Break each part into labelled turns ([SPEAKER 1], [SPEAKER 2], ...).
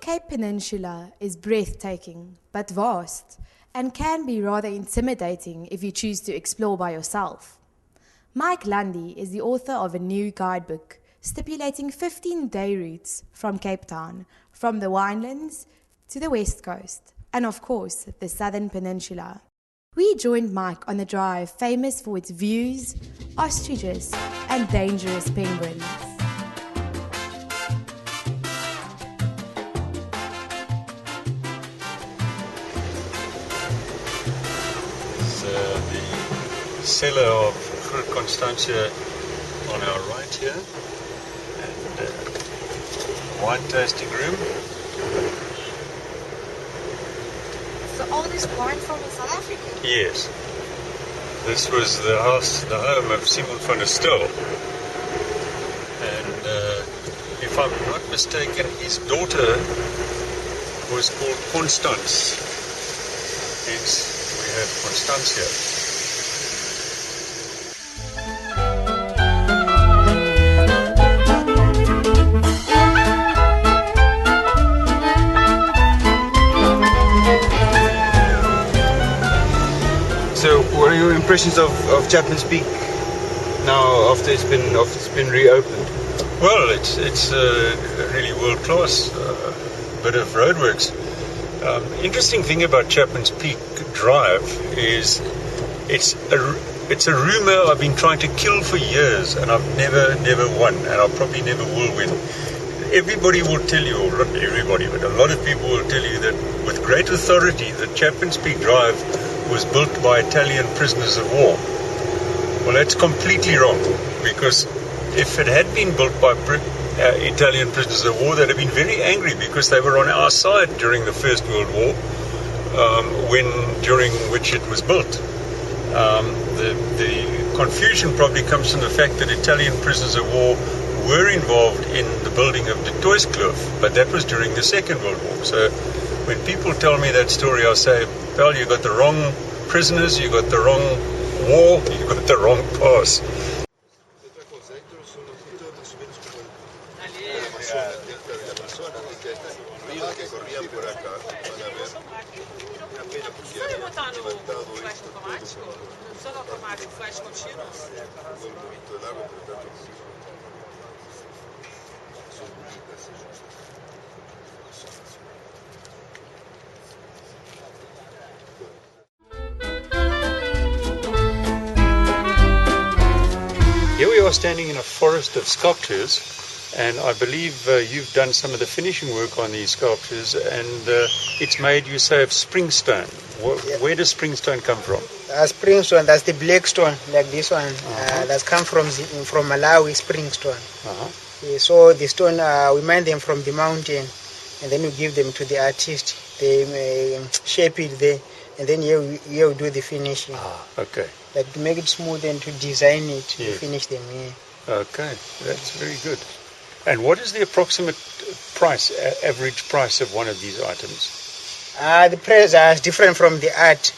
[SPEAKER 1] Cape Peninsula is breathtaking but vast and can be rather intimidating if you choose to explore by yourself. Mike Lundy is the author of a new guidebook stipulating 15-day routes from Cape Town, from the Winelands to the West Coast, and of course, the Southern Peninsula. We joined Mike on the drive famous for its views, ostriches, and dangerous penguins.
[SPEAKER 2] The cellar of Constantia on our right here, and wine tasting room.
[SPEAKER 3] So all this wine from South Africa?
[SPEAKER 2] Yes. This was the home of Simon van der Stel. And if I'm not mistaken, his daughter was called Constance. Hence, we have Constantia.
[SPEAKER 4] So, what are your impressions of Chapman's Peak now after it's been reopened?
[SPEAKER 2] Well, it's a really world-class bit of roadworks. Interesting thing about Chapman's Peak Drive is it's a rumor I've been trying to kill for years, and I've never won, and I probably never will win. Everybody will tell you, or not everybody, but a lot of people will tell you that with great authority that Chapman's Peak Drive was built by Italian prisoners of war. Well, that's completely wrong, because if it had been built by Italian prisoners of war, they'd have been very angry because they were on our side during the First World War, during which it was built. The confusion probably comes from the fact that Italian prisoners of war were involved in the building of the Kloof, but that was during the Second World War. So when people tell me that story, I say, well, you got the wrong prisoners, you got the wrong war, you got the wrong pass. Here we are standing in a forest of sculptures, and I believe you've done some of the finishing work on these sculptures, and it's made, you say, of springstone. Where does springstone come from?
[SPEAKER 5] Springstone, that's the black stone, like this one. That's come from Malawi, springstone. So the stone, we mine them from the mountain, and then we give them to the artist. They shape it there, and then here we do the finishing.
[SPEAKER 2] Okay.
[SPEAKER 5] Like to make it smooth and to design it, to finish them here.
[SPEAKER 2] Okay, that's very good. And what is the approximate price, average price of one of these items?
[SPEAKER 5] The price is different from the art.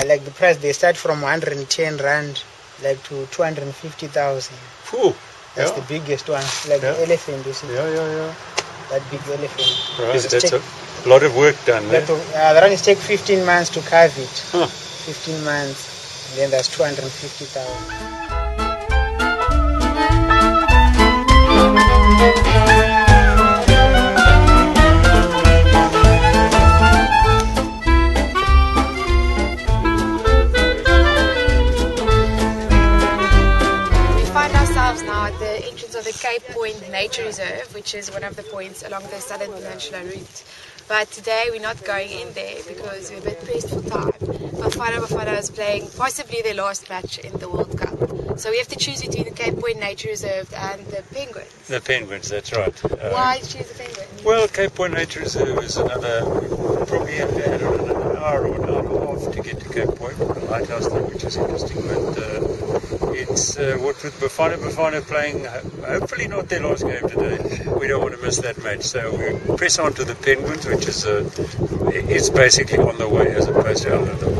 [SPEAKER 5] Like the price, they start from 110 rand, like to 250,000. That's the biggest one, like the elephant, you see. That big elephant.
[SPEAKER 2] Right, that's a lot of work done there.
[SPEAKER 5] The run is take 15 months to carve it. 15 months, and then that's 250,000.
[SPEAKER 3] Now at the entrance of the Cape Point Nature Reserve, which is one of the points along the Southern Peninsula route. But today we're not going in there because we're a bit pressed for time. Bafana is playing possibly their last match in the World Cup. So we have to choose between the Cape Point Nature Reserve and the penguins.
[SPEAKER 2] The penguins, that's right.
[SPEAKER 3] Why choose the penguins?
[SPEAKER 2] Well, Cape Point Nature Reserve is another, probably an hour or an hour and a half to get to Cape Point, the lighthouse there, which is interesting. But it's what with Bafana playing, hopefully not their last game today. We don't want to miss that match. So we press on to the penguins, which is it's basically on the way as opposed to out of the way.